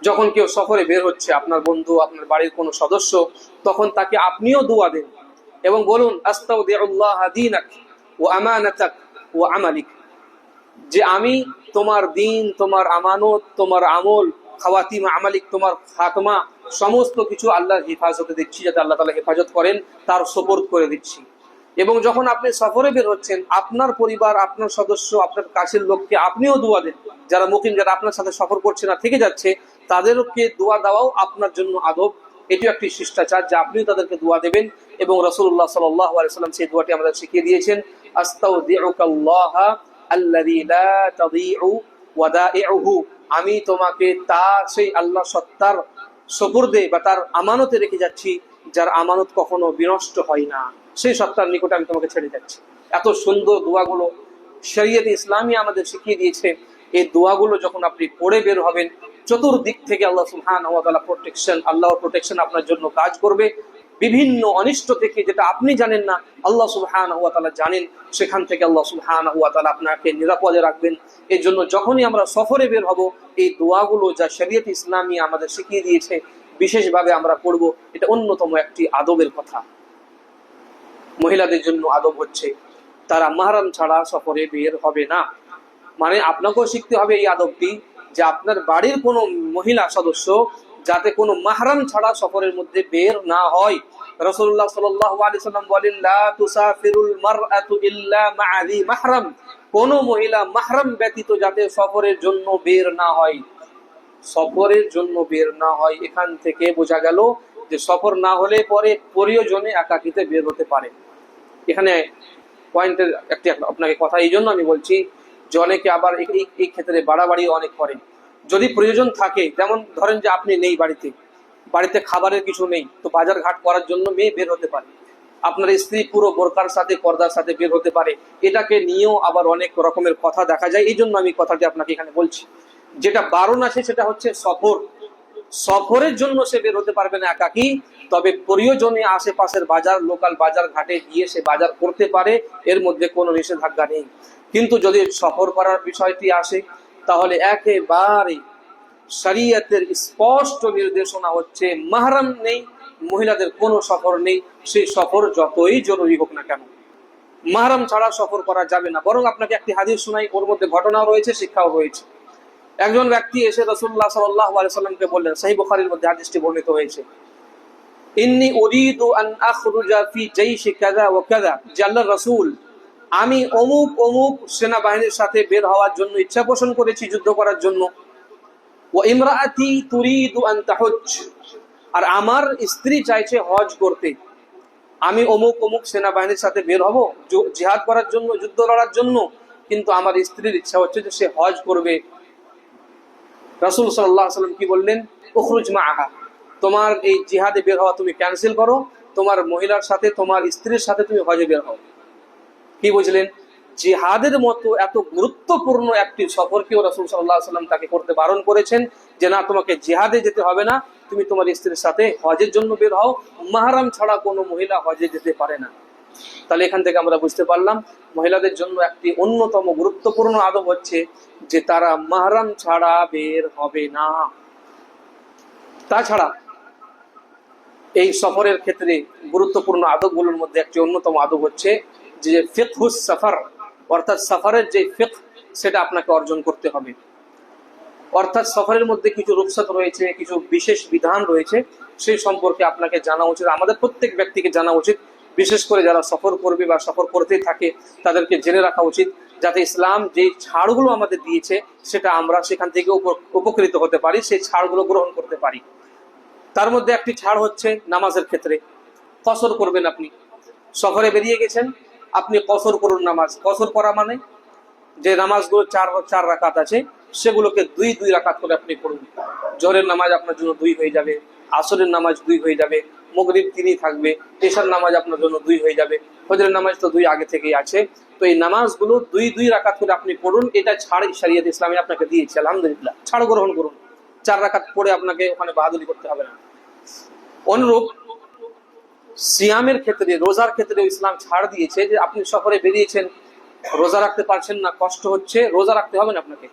যখন কেউ সফরে বের হচ্ছে, আপনার বন্ধু, আপনার বাড়ির কোনো সদস্য, তখন তাকে আপনিও দোয়া দেন এবং বলুন আস্তাউদিউল্লাহ দীনাক ওয়া আমানাতাক ওয়া আমালিক, যে আমি তোমার দিন, তোমার আমানত, তোমার আমল, খাওয়াতিমা আমালিক, তোমার খাতমা, সমস্ত কিছু আল্লাহর হেফাজতে দিচ্ছি, যাতে আল্লাহ তাআলা হেফাজত করেন, তার সুপুর্দ করে দিচ্ছি। এবং যখন আপনি সফরে বের হচ্ছেন, আপনার পরিবার, আপনার সদস্য, আপনার কাছের লোককে আপনিও দোয়া দেন। যারা মুকিম, যারা আপনার সাথে সফর করছে না, থেকে যাচ্ছে, তাদেরকে দোয়া দেওয়াও আপনার জন্য আদব। এটিও একটি শিষ্টাচার, যা আপনিও তাদেরকে দোয়া দেবেন। এবং রাসূলুল্লাহ সাল্লাল্লাহু আলাইহি ওয়াসাল্লাম সেই দোয়াটি আমাদের শিখিয়ে দিয়েছেন, আস্তাউদিউকাল্লাহ আল্লাযী লা তাযীউ ওয়াদাইউহু, আমি তোমাকে তার, সেই আল্লাহ সত্তার সুপুর্দে বা তার আমানতে রেখে যাচ্ছি, যার আমানত কখনো বিনষ্ট হয় না, সেই সত্তার নিকটে আমি তোমাকে ছেড়ে যাচ্ছি। এত সুন্দর দোয়াগুলো শরীয়তে ইসলামী আমাদের শিখিয়ে দিয়েছে। এই দোয়াগুলো যখন আপনি পড়ে বের হবেন, চতুর্দিক থেকে আল্লাহ সুবহানাহু ওয়া তাআলা প্রোটেকশন, আল্লাহর প্রোটেকশন আপনার জন্য কাজ করবে। বিভিন্ন অনিষ্ট থেকে, যেটা আপনি জানেন না, আল্লাহ সুবহানাহু ওয়া তাআলা জানেন, সেখান থেকে আল্লাহ সুবহানাহু ওয়া তাআলা আপনাকে নিরাপদে রাখবেন। এই জন্য যখনই আমরা সফরে বের হব, এই দোয়াগুলো যা শরীয়তে ইসলামী আমাদের শিখিয়ে দিয়েছে, বিশেষভাবে আমরা পড়ব। এটা অন্যতম একটি আদবের কথা। মহিলাদের জন্য আদব হচ্ছে, তারা মাহরাম ছাড়া সফরে বের হবে না। মানে আপনাকেও শিখতে হবে এই আদবটি, যে আপনার বাড়ির কোনো মহিলা সদস্য যাতে কোনো মাহরাম ছাড়া সফরের মধ্যে বের না হয়। রাসূলুল্লাহ সাল্লাল্লাহু আলাইহি সাল্লাম বলেন, লা তুসাফিরুল মারআতু ইল্লা মা'a যী মাহরাম, কোন মহিলা মাহরাম ব্যতীত যাতে সফরের জন্য বের না হয়। সফরের জন্য বের না হয়, এখান থেকে বোঝা গেল যে সফর না হলে পরে প্রয়োজনে একাকিতে বের হতে পারে। এখানে পয়েন্টের একটি আপনাকে কথা এই জন্য আমি বলছি যে অনেকে আবার এই ক্ষেত্রে বাড়াবাড়ি অনেক করেন। যদি প্রয়োজন থাকে, যেমন ধরেন যে আপনি নেই বাড়িতে খাবারের কিছু নেই, তো বাজার ঘাট করার জন্য মেয়ে বের হতে পারে। আপনার স্ত্রী পুরো বোরকার সাথে, পর্দার সাথে বের হতে পারে। এটাকে নিয়েও আবার অনেক রকমের কথা দেখা যায়। এই জন্য আমি কথাটি আপনাকে এখানে বলছি। যেটা বারণ আছে সেটা হচ্ছে সফর। সফরের জন্য সে বের হতে পারবে না একাকি, তবে প্রয়োজনে আশেপাশের বাজার, লোকাল বাজার ঘাটে গিয়ে সে বাজার করতে পারে, এর মধ্যে কোনো নিষেধাজ্ঞা নেই। কিন্তু যদি সফর করার বিষয়টি আসে, তাহলে একেবারে শরীয়তের স্পষ্ট নির্দেশনা হচ্ছে, মাহরাম নেই, মহিলাদের কোনো সফর নেই, সেই সফর যতই জরুরি হোক না কেন, মাহরাম ছাড়া সফর করা যাবে না। বরং আপনাকে একটি হাদিস শোনাই, ওর মধ্যে ঘটনাও রয়েছে, শিক্ষাও রয়েছে। একজন ব্যক্তি এসে রাসূলুল্লাহ সাল্লাল্লাহু আলাইহি সাল্লামকে বললেন, সহিহ বুখারীর মধ্যে হাদিসটি বর্ণিত হয়েছে, ইন্নী উরিদু আন আখরুজা ফি জাইশি কাযা ওয়া কাযা, যে আল্লাহর রাসূল, আমি অমুক অমুক সেনাবাহিনীর সাথে বের হওয়ার জন্য ইচ্ছা পোষণ করেছি, যুদ্ধ করার জন্য। ওয়া ইমরাআতি তুরিদু আন তাহুজ্জ, আর আমার স্ত্রী চাইছে হজ করতে। আমি অমুক অমুক সেনাবাহিনীর সাথে বের হব জিহাদ করার জন্য, যুদ্ধ লড়ার জন্য, কিন্তু আমার স্ত্রীর ইচ্ছা হচ্ছে যে সে হজ করবে। রাসূল সাল্লাল্লাহু আলাইহি ওয়াসাল্লাম কি বললেন, উখরুজ মাআহা, তোমার এই জিহাদে বের হওয়া তুমি ক্যান্সেল করো, তোমার মহিলার সাথে, তোমার স্ত্রীর সাথে তুমি হজে বের হও। কি বুঝলেন? জিহাদের মতো এত গুরুত্বপূর্ণ একটি সফরকেও রাসূল সাল্লাল্লাহু আলাইহি ওয়াসাল্লাম তাকে করতে বারণ করেছেন, যে না, তোমাকে জিহাদে যেতে হবে না, তুমি তোমার স্ত্রীর সাথে হজের জন্য বের হও। মাহরাম ছাড়া কোনো মহিলা হজে যেতে পারে না। তাহলে এখান থেকে আমরা বুঝতে পারলাম, মহিলাদের জন্য একটি অন্যতম গুরুত্বপূর্ণ আদব হচ্ছে যে তারা মাহরাম ছাড়া বের হবে না। তাছাড়া এই সফরের ক্ষেত্রে গুরুত্বপূর্ণ আদবগুলোর মধ্যে একটি অন্যতম আদব হচ্ছে যে ফিকহুস সফর, অর্থাৎ সফরের যে ফিকহ, সেটা আপনাকে অর্জন করতে হবে। অর্থাৎ সফরের মধ্যে কিছু রুখসত রয়েছে, কিছু বিশেষ বিধান রয়েছে, সেই সম্পর্কে আপনাকে জানা উচিত, আমাদের প্রত্যেক ব্যক্তিকে জানা উচিত। বিশেষ করে যারা সফর করবে বা সফর করতেই থাকে, তাদেরকে জেনে রাখা উচিত, যাতে ইসলাম যে ছাড়গুলো আমাদের দিয়েছে সেটা আমরা সেখান থেকে উপকৃত হতে পারি, সেই ছাড়গুলো গ্রহণ করতে পারি। তার মধ্যে একটি ছাড় হচ্ছে নামাজের ক্ষেত্রে। কসর করবেন আপনি, সফরে বেরিয়ে গেছেন, আপনি কসর করুন নামাজ। কসর করা মানে যে নামাজগুলো চার রাকাত আছে, সেগুলোকে দুই রাকাত করে আপনি পড়ুন। জোহরের নামাজ আপনার জন্য 2 হয়ে যাবে, আসরের নামাজ 2 হয়ে যাবে, মাগরিব 3 থাকবে, এশার নামাজ আপনার জন্য 2 হয়ে যাবে, ফজরের নামাজ তো 2 আগে থেকেই আছে। তো এই নামাজগুলো 2 রাকাত করে আপনি পড়ুন। এটা ছাড় শরীয়ত ইসলামী আপনাকে দিয়েছে, আলহামদুলিল্লাহ, ছাড় গ্রহণ করুন। 4 রাকাত পড়ে আপনাকে ওখানে বাহাদুরি করতে হবে না। অনুরূপ সিয়ামের ক্ষেত্রে, রোজার ক্ষেত্রে ইসলাম ছাড় দিয়েছে, যে আপনি সফরে বেরিয়েছেন, রোজা রাখতে পারছেন না, কষ্ট হচ্ছে, রোজা রাখতে হবে না আপনাকে।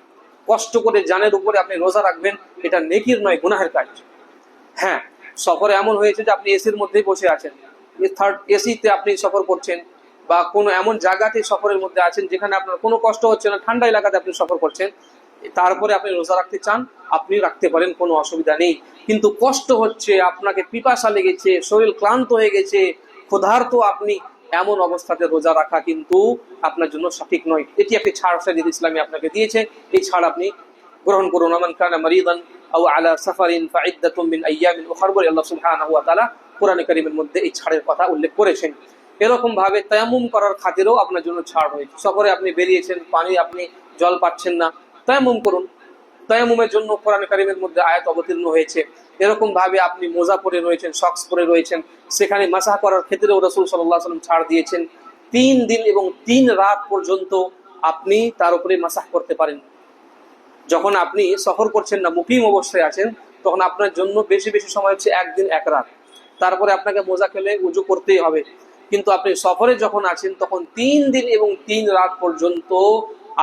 কষ্ট করে জানের উপরে আপনি রোজা রাখবেন, এটা নেকির নয়, গুনাহের কাজ। হ্যাঁ, সফরে এমন হয়েছে যে আপনি এসির মধ্যেই বসে আছেন, থার্ড এসিতে আপনি সফর করছেন, বা কোনো এমন জায়গাতে সফরের মধ্যে আছেন যেখানে আপনার কোনো কষ্ট হচ্ছে না, ঠান্ডা এলাকাতে আপনি সফর করছেন, তারপরে আপনি রোজা রাখতে চান, আপনি রাখতে পারেন, কোনো অসুবিধা নেই। কিন্তু কষ্ট হচ্ছে, আপনাকে পিপাসা লেগেছে, শরীর ক্লান্ত হয়ে গেছে, ক্ষুধার্ত আপনি, এমন অবস্থাতে রোজা রাখা কিন্তু আপনার জন্য সঠিক নয়। এটি একটি ছাড় শরীয়ত ইসলামী আপনাকে দিয়েছে, এই ছাড় আপনি গ্রহণ করুন। মান কানা মারিদান আও আলা সাফারিন ফাইদ্দাতুম মিন আইয়ামিন উখর বলে আল্লাহ সুবহানাহু ওয়া তাআলা কোরআনে কারীমের মধ্যে এই ছাড়ের কথা উল্লেখ করেছেন। এরকম ভাবে তায়াম্মুম করার খাতিরেও আপনার জন্য ছাড় হয়েছে। সফরে আপনি বেরিয়েছেন, পানি আপনি জল পাচ্ছেন না, তায়াম্মুম করুন। তায়াম্মুমের জন্য কোরআনে কারীমের মধ্যে আয়াত অবতীর্ণ হয়েছে। এরকম ভাবে আপনি মোজা পরে রয়েছেন, সক্স পরে রয়েছেন, সেখানে মাসাহ করার ক্ষেত্রেও রাসূল সাল্লাল্লাহু আলাইহি ওয়াসাল্লাম ছাড় দিয়েছেন। 3 দিন এবং 3 রাত পর্যন্ত আপনি তার উপরে মাসাহ করতে পারেন। যখন আপনি সফর করছেন না, মুকিম অবস্থায় আছেন, তখন আপনার জন্য বেশি বেশি সময় হচ্ছে 1 দিন 1 রাত, তারপরে আপনাকে মোজা খেলে উজু করতেই হবে। কিন্তু আপনি সফরে যখন আছেন তখন 3 দিন এবং 3 রাত পর্যন্ত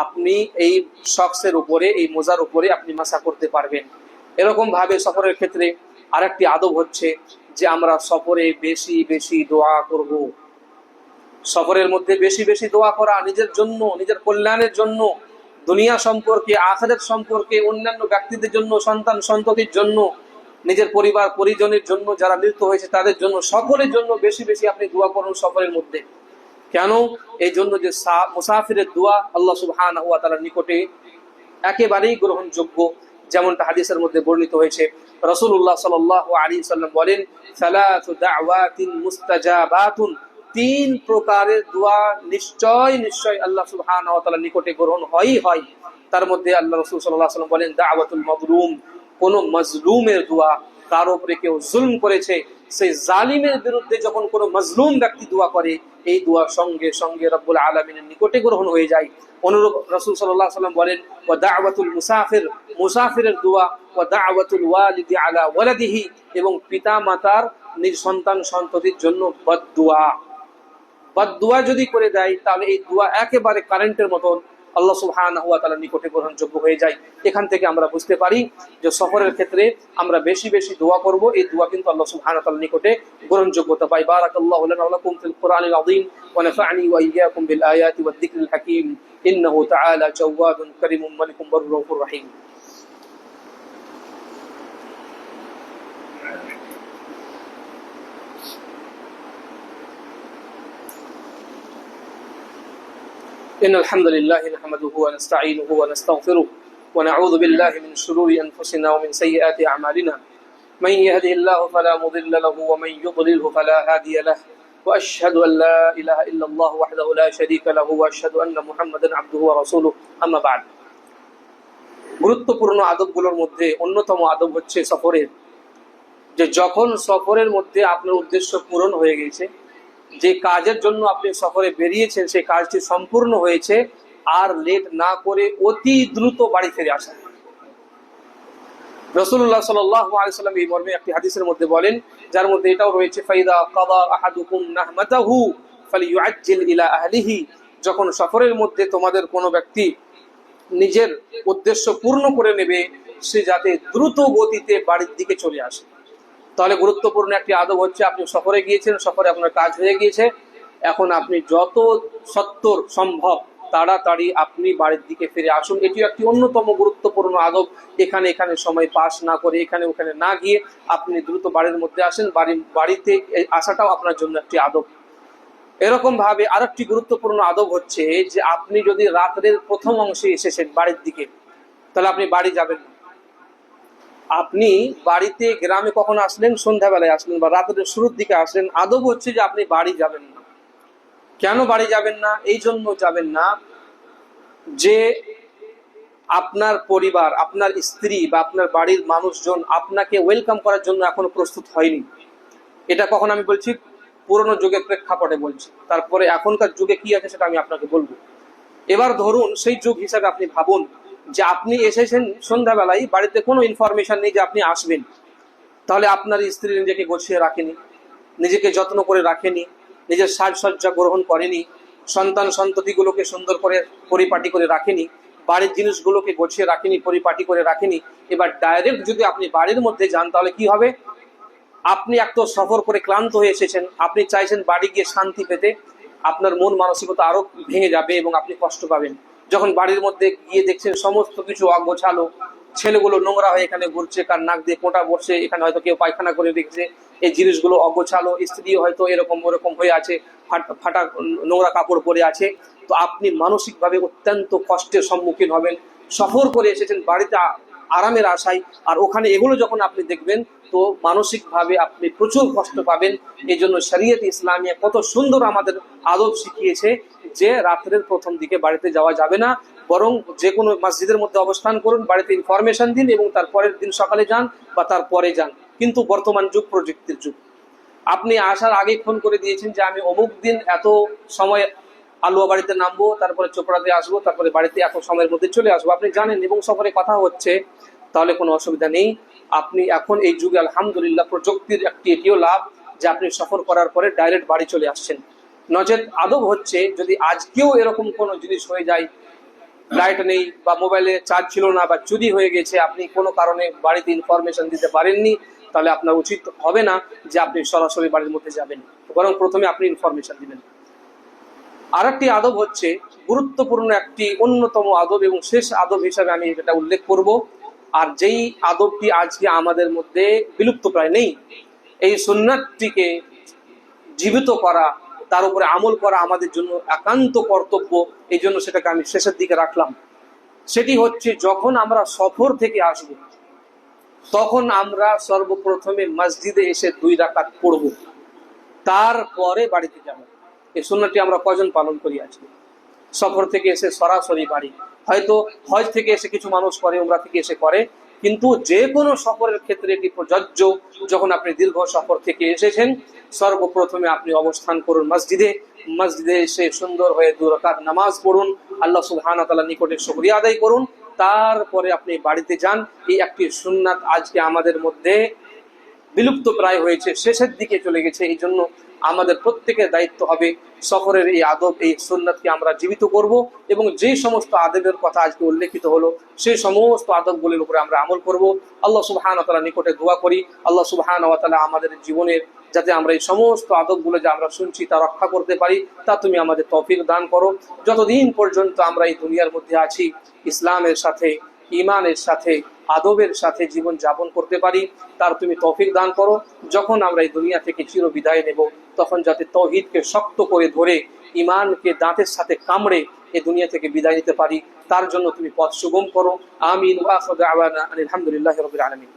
আপনি এই শক্সের উপরে, এই মোজার উপরে আপনি মাসা করতে পারবেন। এরকম ভাবে সফরের ক্ষেত্রে আরেকটি আদব হচ্ছে যে আমরা সফরে বেশি বেশি দোয়া করব। সফরের মধ্যে বেশি বেশি দোয়া করা, নিজের জন্য, নিজের কল্যাণের জন্য, দুনিয়া সম্পর্কে, আখিরাত সম্পর্কে, অন্যান্য ব্যক্তিদের জন্য, সন্তান সন্ততির জন্য, নিজের পরিবার পরিজনের জন্য, যারা মৃত্যু হয়েছে তাদের জন্য, সকলের জন্য বেশি বেশি আপনি দোয়া করুন সফরের মধ্যে। কেন? এই জন্য যে মুসাফিরের দোয়া আল্লাহ সুবহানাহু ওয়া তাআলার নিকটে একেবারেই গ্রহণযোগ্য। যেমনটা হাদিসের মধ্যে বর্ণিত হয়েছে, রাসূলুল্লাহ সাল্লাল্লাহু আলাইহি সাল্লাম বলেন, সালাতু দাওয়াতিন মুস্তাজাবাতুন, 3 প্রকারের দোয়া নিশ্চয় নিশ্চয় আল্লাহ সুবহানাহু ওয়া তাআলার নিকটে গ্রহণ হয়। তার মধ্যে আল্লাহ রাসূল সাল্লাল্লাহু আলাইহি সাল্লাম বলেন, দাওয়াতুল মাজলুম, কোন মাজলুমের দোয়া, তার উপরে কেউ জুলম করেছে, সেই জালিমের বিরুদ্ধে যখন কোনো মাজলুম ব্যক্তি দোয়া করে, এই দোয়া সঙ্গে সঙ্গে রব্বুল আলামিনের নিকটে গ্রহণ হয়ে যায়। অনুরূপ রাসূল সাল্লাল্লাহু আলাইহি সাল্লাম বলেন, ওয়া দাওয়াতুল মুসাফির, মুসাফিরের দোয়া, ওয়া দাওয়াতুল ওয়ালিদি আলা ওয়ালাদিহি, এবং পিতা মাতার নিজ সন্তান সন্ততির জন্য বদদুয়া। বদদুয়া যদি করে দেয় তাহলে এই দোয়া একেবারে কারেন্টের মতন আল্লাহ সুবহানাহু ওয়া তাআলার নিকটে গ্রহণযোগ্য হয়ে যায়। এখান থেকে আমরা বুঝতে পারি যে সফরের ক্ষেত্রে আমরা বেশি বেশি দোয়া করব, এই দোয়া কিন্তু আল্লাহ সুবহানাহু ওয়া তাআলার নিকটে গ্রহণযোগ্যতা পায়। বারাকাল্লাহু লানা ওয়া লাকুম ফিল কুরআনিল আযীম ওয়া নাফা'নি ওয়া ইয়্যাকুম বিল আয়াতি ওয়াদ যিকরিল হাকীম। ইন্নাহু তাআলা জাওয়াদুন কারীমুন মালিকুম বাররুফুর রহিম। إن الحمد لله نحمده ونستعينه ونستغفره ونعوذ بالله من شرور أنفسنا ومن سيئات أعمالنا. من يهده الله فلا مضل له ومن يضلله فلا هادي له. وأشهد أن لا إله إلا الله وحده لا شريك له وأشهد أن محمدا عبده ورسوله. أما بعد. গুরুত্বপূর্ণ আদবগুলোর মধ্যে অন্যতম আদব হচ্ছে সফরের, যে যখন সফরের মধ্যে আপনার উদ্দেশ্য পূরণ হয়ে গেছে, যে কাজের জন্য আপনি সফরে বেরিয়েছেন সেই কাজটি সম্পূর্ণ হয়েছে, আর লেট না করে অতি দ্রুত বাড়ি ফিরে আসা। রাসূলুল্লাহ সাল্লাল্লাহু আলাইহি ওয়াসাল্লাম এই মর্মে একটি হাদিসের মধ্যে বলেন, যার মধ্যে এটাও রয়েছে, ফাইদা কাদা আহাদুকুম নাহমাতাহু ফালিয়ুআজ্জিল ইলা আহলিহি, যখন সফরের মধ্যে তোমাদের কোনো ব্যক্তি নিজের উদ্দেশ্য পূর্ণ করে নেবে, সে যাতে দ্রুত গতিতে বাড়ির দিকে চলে আসে। তাহলে গুরুত্বপূর্ণ একটি আদব হচ্ছে, আপনি সফরে গিয়েছেন, সফরে আপনার কাজ হয়ে গিয়েছে, এখন আপনি যত সত্বর সম্ভব তাড়াতাড়ি আপনি বাড়ির দিকে ফিরে আসুন। এটিও একটি অন্যতম গুরুত্বপূর্ণ আদব। এখানে সময় পাস না করে, এখানে ওখানে না গিয়ে আপনি দ্রুত বাড়ির মধ্যে আসেন। বাড়িতে আসাটাও আপনার জন্য একটি আদব। এরকম ভাবে আরেকটি গুরুত্বপূর্ণ আদব হচ্ছে যে আপনি যদি রাতের প্রথম অংশে এসেছেন বাড়ির দিকে, তাহলে আপনি বাড়ি যাবেন না। আপনি বাড়িতে গ্রামে কখন আসলেন? সন্ধ্যাবেলায় আসলেন বা রাতের শুরুর দিকে আসলেন। আদব হচ্ছে যে আপনি বাড়ি যাবেন না। কেন বাড়ি যাবেন না? এই জন্য যাবেন না যে আপনার পরিবার, আপনার স্ত্রী বা আপনার বাড়ির মানুষজন আপনাকে ওয়েলকাম করার জন্য এখনো প্রস্তুত হয়নি। এটা কখন আমি বলছি? পুরনো যুগের প্রেক্ষাপটে বলছি। তারপরে এখনকার যুগে কি আছে সেটা আমি আপনাকে বলবো। এবার ধরুন সেই যুগ হিসাবে আপনি ভাবুন যে আপনি এসেছেন সন্ধ্যাবেলায়, বাড়িতে কোনো ইনফরমেশন নেই যে আপনি আসবেন। তাহলে আপনার স্ত্রী নিজেকে গুছিয়ে রাখেনি, নিজেকে যত্ন করে রাখেনি, নিজের সাজসজ্জা গ্রহণ করেনি, সন্তান সন্ততিগুলোকে সুন্দর করে পরিপাটি করে রাখেনি। বাড়ির জিনিসগুলোকে গোছিয়ে রাখেনি, পরিপাটি করে রাখেনি। এবার ডাইরেক্ট যদি আপনি বাড়ির মধ্যে যান তাহলে কি হবে? আপনি এক তো সফর করে ক্লান্ত হয়ে এসেছেন, আপনি চাইছেন বাড়ি গিয়ে শান্তি পেতে, আপনার মন মানসিকতা আরো ভেঙে যাবে এবং আপনি কষ্ট পাবেন। যখন বাড়ির মধ্যে গিয়ে দেখছেন সমস্ত কিছু অগোছালো, ছেলেগুলো নোংরা হয়ে এখানে ঘুরছে, কার নাক দিয়ে কোটা পড়ছে, এখানে হয়তো কেউ পায়খানা করে রেখেছে, এই জিনিসগুলো অগোছালো, স্ত্রী হয়তো এরকম ওরকম হয়ে আছে, ফাটা নোংরা কাপড় পরে আছে, তো আপনি মানসিকভাবে অত্যন্ত কষ্টের সম্মুখীন হবেন। সফর করে এসেছেন বাড়িতে আরামের আশায়, আর ওখানে এগুলো যখন আপনি দেখবেন তো মানসিকভাবে আপনি প্রচুর কষ্ট পাবেন। এই জন্য শরীয়ত ইসলামিয়া কত সুন্দর আমাদের আদব শিখিয়েছে যে রাত্রের প্রথম দিকে বাড়িতে যাওয়া যাবে না, বরং যে কোনো মসজিদের মধ্যে অবস্থান করুন, বাড়িতে ইনফরমেশন দিন এবং তার পরের দিন সকালে যান বা তার পরে যান। কিন্তু বর্তমান যুগ প্রযুক্তির যুগ, আপনি আসার আগে ফোন করে দিয়েছেন যে আমি অমুক দিন এত সময় আলুয়া বাড়িতে নামবো, তারপরে চোপড়াতে আসবো, তারপরে বাড়িতে এত সময়ের মধ্যে চলে আসবো, আপনি জানেন এবং সফরে কথা হচ্ছে, তাহলে কোনো অসুবিধা নেই। আপনি এখন এই যুগে আলহামদুলিল্লাহ প্রযুক্তির এটিও লাভ যে আপনি সফর করার পরে ডাইরেক্ট বাড়ি চলে আসছেন। নচেত আদব হচ্ছে যদি আজকেও এরকম কোনো জিনিস হয়ে যায়, লাইট নেই বা মোবাইলে চার্জ ছিল না বা চুরি হয়ে গেছে, আপনি কোনো কারণে বাড়িতে ইনফরমেশন দিতে পারেননি, তাহলে আপনার উচিত হবে না যে আপনি সরাসরি বাড়ির মধ্যে যাবেন, বরং প্রথমে আপনি ইনফরমেশন দিবেন। আর একটি আদব হচ্ছে গুরুত্বপূর্ণ একটি অন্যতম আদব এবং শেষ আদব হিসাবে আমি এটা উল্লেখ করব, আর যেই আদবটি আজকে আমাদের মধ্যে বিলুপ্ত প্রায় নেই, এই সুন্নাতটিকে জীবিত করা, তার উপরে আমল করা আমাদের জন্য একান্ত কর্তব্য। এই জন্য সেটাকে আমি শেষের দিকে রাখলাম। সেটি হচ্ছে যখন আমরা সফর থেকে আসব তখন আমরা সর্বপ্রথমে মসজিদে এসে 2 রাকাত পড়ব, তারপরে বাড়িতে যাব। এই সুন্নাতটি আমরা কজন পালন করি আজকে? সফর থেকে এসে সরাসরি বাড়ি, হয়তো হজ থেকে এসে কিছু মানুষ করে, উমরা থেকে এসে করে, কিন্তু যে কোনো সফরের ক্ষেত্রে এটি প্রযোজ্য। যখন আপনি দীর্ঘ সফর থেকে এসেছেন সর্বপ্রথমে আপনি অবস্থান করুন মসজিদে, মসজিদে এসে সুন্দর হয়ে 2 রাকাত নামাজ পড়ুন, আল্লাহ সুবহানাহু ওয়া তাআলার নিকটে শুকরিয়া আদায় করুন, তারপরে আপনি বাড়িতে যান। এই একটি সুন্নাত আজকে আমাদের মধ্যে বিলুপ্ত প্রায় হয়েছে, শেষের দিকে চলে গেছে। এই জন্য আমাদের প্রত্যেকের দায়িত্ব হবে সফরের এই আদব, এই সুন্নাতকে আমরা জীবিত করব এবং যে সমস্ত আদবের কথা আজকে উল্লেখিত হলো সেই সমস্ত আদবগুলির উপরে আমরা আমল করব। আল্লাহ সুবহানাহু ওয়া তাআলার নিকটে দোয়া করি আল্লাহ সুবহানাহু ওয়া তাআলা আমাদের জীবনের যাতে আমরা এই সমস্ত আদবগুলো যে আমরা শুনছি তা রক্ষা করতে পারি, তা তুমি আমাদের তৌফিক দান করো। যতদিন পর্যন্ত আমরা এই দুনিয়ার মধ্যে আছি ইসলামের সাথে, ইমানের সাথে, আদবের সাথে জীবন যাপন করতে পারি, তার তুমি তৌফিক দান করো। যখন আমরা এই দুনিয়া থেকে চির বিদায় নেব তখন যাতে তৌহিদকে শক্ত করে ধরে ইমানকে দাঁতের সাথে কামড়ে এই দুনিয়া থেকে বিদায় নিতে পারি, তার জন্য তুমি পথ সুগম করো। আমিন ওয়া আখিরু দাওয়ানা আলহামদুলিল্লাহি রাব্বিল আলামিন।